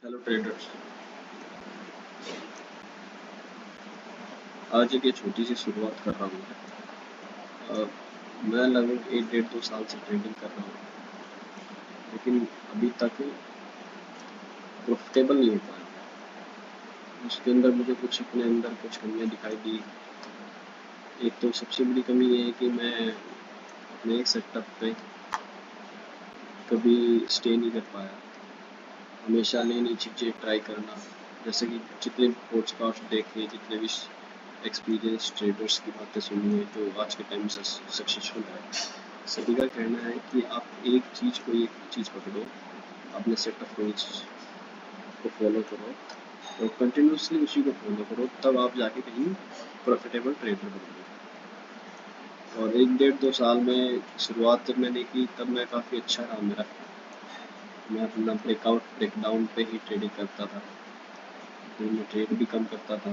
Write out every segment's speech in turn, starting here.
Hello traders. आज एक ये छोटी सी शुरुआत कर रहा हूँ मैं। मैं लगभग 1 डेढ़ 2 साल से ट्रेडिंग कर रहा हूँ, लेकिन अभी तक प्रॉफिटेबल नहीं हो पाया। उसके अंदर मुझे कुछ अपने अंदर कुछ कमियाँ दिखाई दी। एक तो सबसे बड़ी कमी ये है कि मैं अपने एक सेटअप पे कभी स्टे नहीं कर पाया। हमेशा नई नई चीज़ें ट्राई करना, जैसे कि जितने पॉडकास्ट देखे, जितने भी एक्सपीरियंस ट्रेडर्स की बातें सुनी है जो आज के टाइम में सक्सेसफुल है, सभी का कहना है कि आप एक चीज़ पकड़ो, अपने सेट ऑफ रूल्स को फॉलो करो और कंटिन्यूसली उसी को फॉलो करो, तब आप जाके कहीं प्रॉफिटेबल ट्रेडर बनोगे। और 1 डेढ़ 2 साल में शुरुआत जब मैंने की तब मैं काफ़ी अच्छा रहा मेरा। मैं अपना ब्रेकडाउन पे ही ट्रेडिंग करता था, तो मैं ट्रेड भी कम करता था।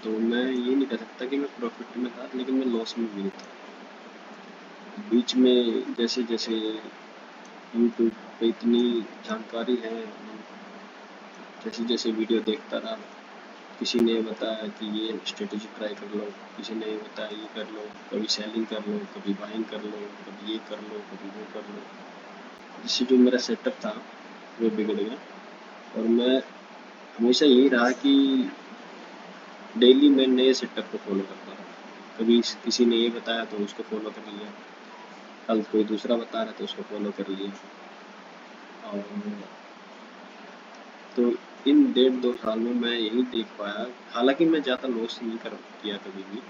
तो मैं ये नहीं कह सकता कि मैं प्रॉफिट में था, लेकिन मैं लॉस में भी नहीं था। बीच में जैसे जैसे यूट्यूब पे इतनी जानकारी है, जैसे जैसे वीडियो देखता रहा, किसी ने बताया कि ये स्ट्रेटेजी ट्राई कर लो, किसी ने बताया ये कर लो, कभी सेलिंग कर लो, कभी बाइंग कर लो, कभी ये कर लो, कभी वो कर लो, जिससे जो मेरा सेटअप था वो बिगड़ गया। और मैं हमेशा यही रहा कि डेली मैं नए सेटअप को फॉलो करता था। कभी किसी ने ये बताया तो उसको फॉलो कर लिया, कल कोई दूसरा बता रहा तो उसको फॉलो कर लिया। और तो इन 1 डेढ़ 2 साल में मैं यही देख पाया, हालांकि मैं ज़्यादा लॉस नहीं कर किया कभी भी,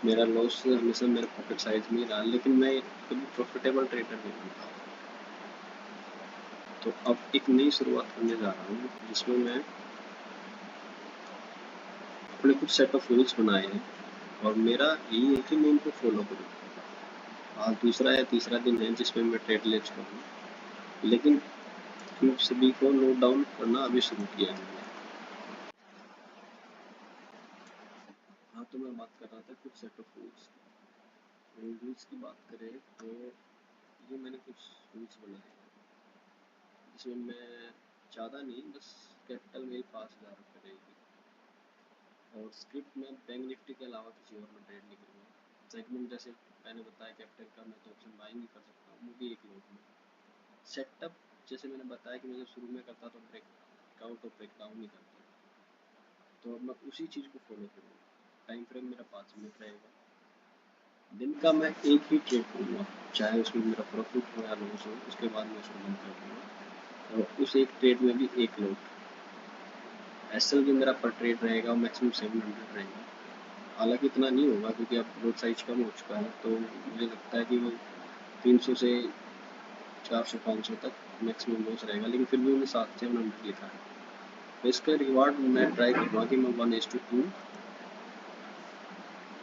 मेरा लॉस हमेशा मेरे पॉकेट साइज में ही रहा, लेकिन मैं कभी प्रॉफिटेबल ट्रेडर नहीं बन पाया। तो अब एक नई शुरुआत करने जा रहा हूँ, जिसमें मैं अपने कुछ सेट ऑफ रूल्स बनाए हैं और मेरा यही है कि मैं उनको फॉलो करूँ। आज दूसरा या तीसरा दिन है जिसमें मैं ट्रेड ले चुका हूँ, लेकिन फिर सभी को नोट डाउन करना अभी शुरू किया है मैंने। हाँ, तो मैं बात कर रहा था कुछ सेट ऑफ रूल्स। रूल्स की बात करें तो ये मैंने कुछ रूल्स बनाए हैं, जिसमें मैं ज़्यादा नहीं, बस कैपिटल मेरी 5,000 रुपये रहेगी। और स्क्रिप्ट में बैंक निफ्टी के अलावा किसी और में ट्रेड नहीं करूँगा। सेगमेंट जैसे मैंने बताया कैपिटल का, मैं तो ऑप्शन बाइंग ही कर सकता हूँ, वो भी एक लोट में। सेटअप जैसे मैंने बताया कि मैं जब शुरू में करता तो ब्रेकआउट और ब्रेकडाउन ही करता, तो अब मैं उसी चीज़ को फॉलो करूँगा। टाइम फ्रेम मेरा 5 मिनट रहेगा। दिन का मैं एक ही ट्रेड करूँगा, चाहे उसमें मेरा प्रॉफिट हो या लॉस हो, उसके बाद मैं उसको बंद कर दूँगा। और उस एक ट्रेड में भी एक लोट। एसएल जो मेरा पर ट्रेड रहेगा वो मैक्सिमम 700 रहेगा। हालांकि इतना नहीं होगा क्योंकि अब लोट साइज कम हो चुका है, तो मुझे लगता है कि वो 300 से 400 500 तक मैक्सिमम लॉस रहेगा, लेकिन फिर भी मैंने 700 लिखा है। तो इसका रिवार्ड मैं ट्राई करूँगा कि मैं 1:2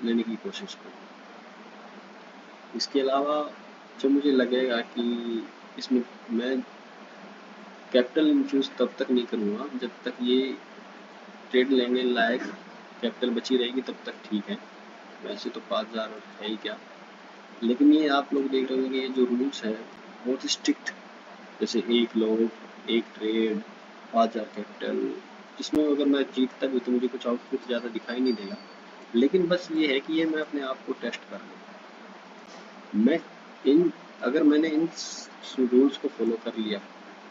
लेने की कोशिश करूँ। इसके अलावा जो मुझे लगेगा कि इसमें मैं कैपिटल इन्फ्यूज़ तब तक नहीं करूँगा जब तक ये ट्रेड लेने लायक कैपिटल बची रहेगी, तब तक ठीक है। वैसे तो 5,000 है ही क्या, लेकिन ये आप लोग देख रहे होंगे ये जो रूल्स है बहुत स्ट्रिक्ट, जैसे एक लोट, एक ट्रेड, 5,000 कैपिटल, इसमें अगर मैं जीतता भी तो मुझे कुछ आउटपुट ज़्यादा दिखाई नहीं देगा। लेकिन बस ये है कि ये मैं अपने आप को टेस्ट कर लूँ। मैं अगर मैंने इन रूल्स को फॉलो कर लिया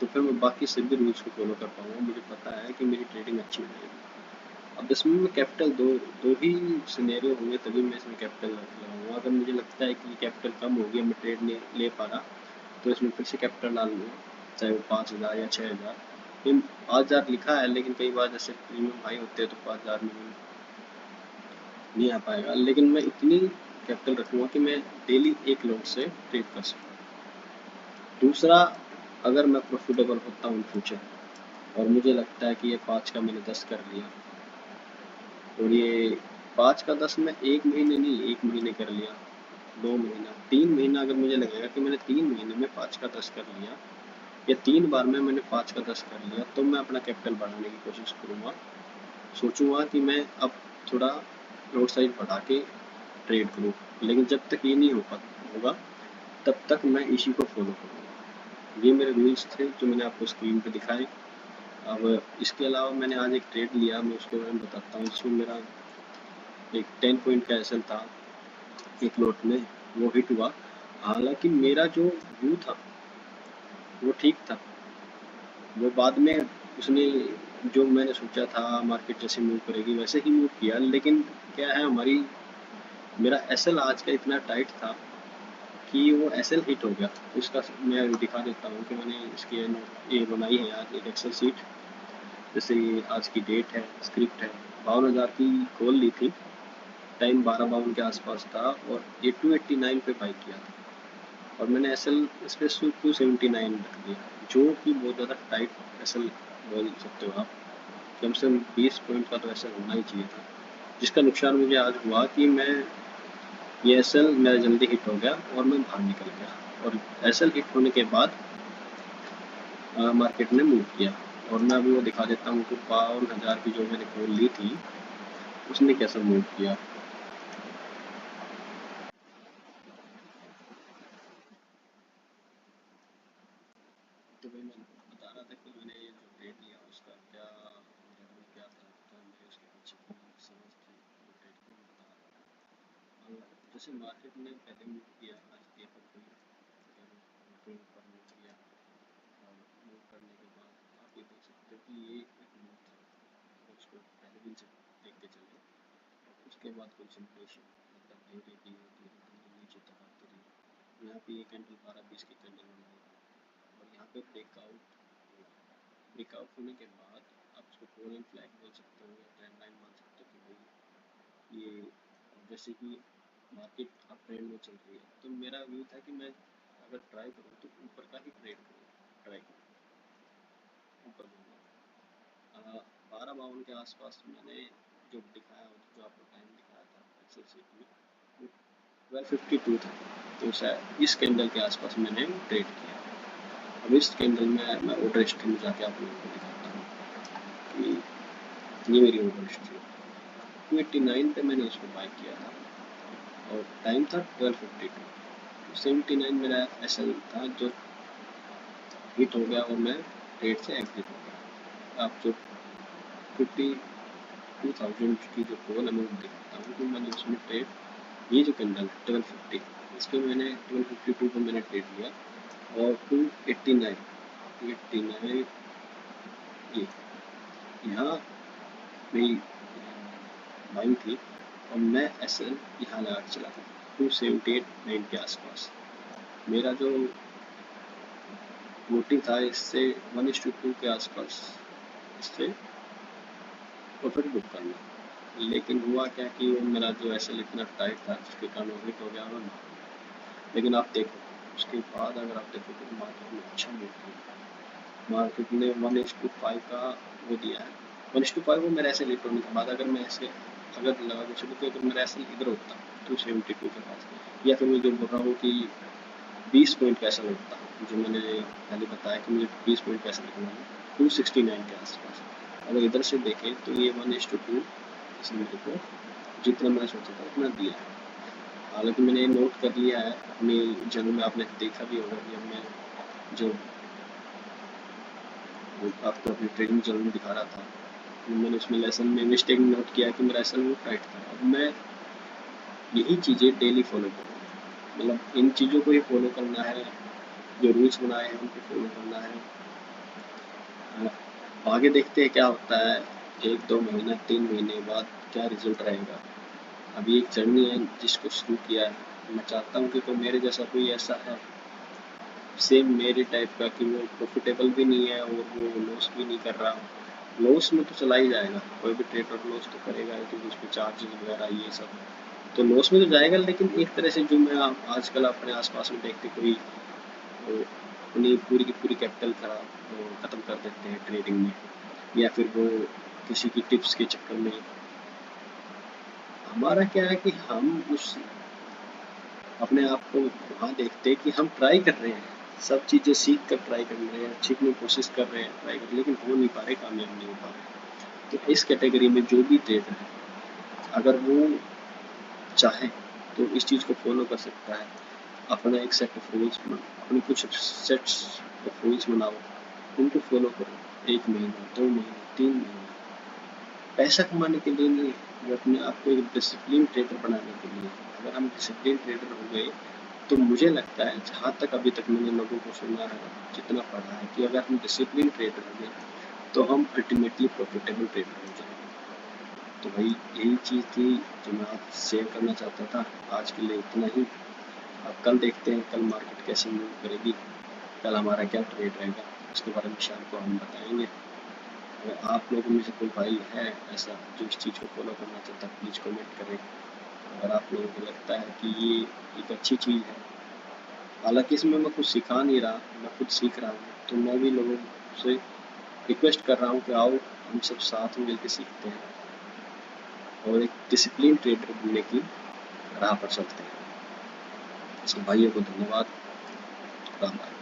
तो फिर मैं बाकी सभी रूल्स को फॉलो कर पाऊँगा। मुझे पता है कि मेरी ट्रेडिंग अच्छी हो जाएगी। अब इसमें मैं कैपिटल दो ही सिनेरियो होंगे, तभी मैं इसमें कैपिटल लगाऊंगा। अगर मुझे लगता है कि कैपिटल कम हो गया, मैं ट्रेड नहीं ले पा रहा, तो इसमें फिर से कैपिटल डाल लूँगा, चाहे वो 5,000 या 6,000। 5,000 लिखा है, लेकिन कई बार जैसे प्रीमियम हाई होते हैं तो 5,000 में नहीं आ पाएगा, लेकिन मैं इतनी कैपिटल रखूँगा कि मैं डेली एक लोट से ट्रेड कर सकूँ। दूसरा, अगर मैं प्रॉफिटेबल होता हूँ फ्यूचर और मुझे लगता है कि ये 5 का मैंने 10 कर लिया, और ये 5 का 10 मैं 1 महीने नहीं, 1 महीने कर लिया, 2 महीना, 3 महीना, अगर मुझे लगेगा कि मैंने 3 महीने में 5 का 10 कर लिया या 3 बार में मैंने 5 का 10 कर लिया, तो मैं अपना कैपिटल बढ़ाने की कोशिश करूँगा। सोचूंगा कि मैं अब थोड़ा लोड साइज बढ़ा के ट्रेड करूँ, लेकिन जब तक ये नहीं होगा तब तक मैं इसी को फॉलो करूँगा। ये मेरे रूल्स थे जो मैंने आपको स्क्रीन पे दिखाए। अब इसके अलावा मैंने आज एक ट्रेड लिया, मैं उसके बारे में बताता हूँ। इसमें मेरा एक 10 पॉइंट का एसएल था एक लॉट में, वो हिट हुआ। हालांकि मेरा जो व्यू था वो ठीक था, वो बाद में उसने जो मैंने सोचा था मार्केट जैसे मूव करेगी वैसे ही मूव किया। लेकिन क्या है, हमारी मेरा एसएल आज का इतना टाइट था कि वो एसएल हिट हो गया। उसका मैं दिखा देता हूँ कि मैंने इसकी ये बनाई है आज एक एक्सेल सीट। जैसे आज की डेट है, स्क्रिप्ट है, 52,000 की कॉल ली थी, टाइम 12:52 के आसपास था और ये 289 पे बाई किया था और मैंने एसएल इस पे 279 रख दिया, जो कि बहुत ज़्यादा टाइट एसएल बोल सकते हो आप। कम से कम 20 पॉइंट का तो एसएल होना ही चाहिए था, जिसका नुकसान मुझे आज हुआ कि मैं ये एसएल मेरा जल्दी हिट हो गया और मैं बाहर निकल गया। और एसएल हिट होने के बाद मार्केट ने मूव किया और मैं अभी वो दिखा देता हूँ कि 52,000 की जो मैंने कॉल ली थी उसने कैसा मूव किया। तो भाई मैं बता रहा था कि मैंने ये जो ट्रेड लिया उसका क्या मतलब क्या था, तो मैं उसके पीछे की समझ थी वो ट्रेड को मैं बता रहा था। जैसे मार्केट ने पहले मूव किया आज पेपर को ऊपर मूव किया और मूव करने के बाद आप ये देख सकते हो कि ये एक मूव था, तो उसको पहले दिन से देखते चले। उसके बाद कंसंट्रेशन मतलब धीरे धीरे धीरे धीरे नीचे तक आती रही। यहाँ पे ये कैंडल 12-20 की कैंडल बनाई और यहाँ पे ब्रेकआउट हुआ। ब्रेकआउट होने के बाद आप उसको कोरियन फ्लैग बोल सकते हो या ट्रेंड लाइन मान सकते हो कि भाई ये जैसे कि मार्केट अप ट्रेंड में चल रही है, तो मेरा व्यू था कि मैं अगर ट्राई करूँ तो ऊपर का ही ट्रेड करूँ, ट्राई करूँ ऊपर जाऊँगा। 12:52 के आसपास मैंने जो दिखाया जो आपको टाइम दिखाया था एक्सेल शीट में वो 12:52 था, तो शायद इस कैंडल के आसपास मैंने ट्रेड किया। अब इस कैंडल में मैं ऑर्डर हिस्ट्री में जाके आप लोगों को दिखाता हूँ कि ये मेरी ऑर्डर हिस्ट्री है। 289 पे मैंने इसको बाय किया था और टाइम था 12:52। 79 मेरा एसएल था जो हिट हो गया और मैं ट्रेड से एग्जिट हो गया। आप जो 52,000 की जो कॉल अमाउंट दिखाता हूँ तो मैंने उसमें ट्रेड ये जो कैंडल 12:50 इस पर मैंने 12:52 पे मैंने ट्रेड लिया और 289 ये यहाँ मेरी बाइंग थी और मैं एसएल यहाँ लगा के चला था 278.9 के आसपास। मेरा जो मोटिव था इससे 1:2 के आसपास इससे प्रॉफिट बुक करना। लेकिन हुआ क्या कि मेरा जो एसएल इतना टाइट था जिसके कारण वो हिट हो गया और लेकिन आप देखो उसके बाद अगर आप देखो तो मार्केट में अच्छा मूव किया। मार्केट ने 1:5 का वो दिया है, 1:5 वो मेरा एसएल हिट होने के बाद अगर मैं ऐसे अगर लगा के चलूँ तो अगर मेरा एसएल इधर होता 272 के पास, या फिर मैं जो बोल रहा हूँ कि 20 पॉइंट का एसएल होता जो मैंने पहले बताया कि मुझे 20 पॉइंट का एसएल निकलना है 269 के आसपास। अगर इधर से देखें तो ये 1:2 इसने मेरे को जितना मैं सोचा था उतना दिया है। हालांकि मैंने नोट कर लिया है अपने जर्नल में, आपने देखा भी होगा कि मैं जब आपको अपने ट्रेडिंग जर्नल में दिखा रहा था तो मैंने उसमें लेसन में मिस्टेक नोट किया कि मेरा एसएल वो टाइट था। अब मैं यही चीज़ें डेली फॉलो करूँगा, मतलब इन चीज़ों को ही फॉलो करना है, जो रूल्स बनाए हैं उनको फॉलो करना है। आगे देखते हैं क्या होता है, 1-2 महीना 3 महीने बाद क्या रिजल्ट रहेगा। अभी एक जर्नी है जिसको शुरू किया है, मैं चाहता हूँ कि कोई मेरे जैसा कोई ऐसा है सेम मेरे टाइप का कि वो प्रॉफिटेबल भी नहीं है और वो लॉस भी नहीं कर रहा। लॉस में तो चला ही जाएगा, कोई भी ट्रेडर लॉस तो करेगा ही क्योंकि उस पर चार्जेस वगैरह ये सब तो लॉस में तो जाएगा। लेकिन एक तरह से जो मैं आजकल अपने आसपास में देखते कोई अपनी पूरी की पूरी कैपिटल ख़त्म कर देते हैं ट्रेडिंग में, या फिर वो किसी की टिप्स के चक्कर में। हमारा क्या है कि हम उस अपने आप को वहाँ देखते हैं कि हम ट्राई कर रहे हैं, सब चीज़ें सीख कर ट्राई कर रहे हैं, सीखने की कोशिश कर रहे हैं, ट्राई कर लेकिन हो नहीं पा रहे, कामयाब नहीं हो पा रहे। तो इस कैटेगरी में जो भी ट्रेडर है अगर वो चाहे तो इस चीज़ को फॉलो कर सकता है। अपना एक सेट ऑफ रूल्स अपने कुछ सेट्स ऑफ रूल्स बनाओ, उनको फॉलो करो 1 महीना, 2 महीने, 3 महीने, पैसा कमाने के लिए नहीं, वो अपने आप को एक डिसिप्लिन ट्रेडर बनाने के लिए। अगर हम डिसिप्लिन ट्रेडर हो गए तो मुझे लगता है, जहाँ तक अभी तक मैंने लोगों को सुना है, जितना पढ़ा है, कि अगर हम डिसिप्लिन ट्रेडर हो गए तो हम अल्टीमेटली प्रॉफिटेबल ट्रेडर हो जाएंगे। तो भाई यही चीज़ थी जो मैं आपसे शेयर करना चाहता था। आज के लिए इतना ही। अब कल देखते हैं कल मार्केट कैसे मूव करेगी, कल हमारा क्या ट्रेड रहेगा, उसके बारे में शाम को हम बताएंगे। अगर आप लोगों में से कोई भाई है ऐसा जो इस चीज़ को फॉलो करना चाहता है, प्लीज़ कमेंट करें। अगर आप लोगों को लगता है कि ये एक अच्छी चीज़ है, हालांकि इसमें मैं कुछ सिखा नहीं रहा, मैं खुद सीख रहा हूँ, तो मैं भी लोगों से रिक्वेस्ट कर रहा हूँ कि आओ हम सब साथ में मिलकर सीखते हैं और एक डिसिप्लिन ट्रेडर बनने की राह पर चलते हैं। भाइयों को धन्यवाद। राम राम।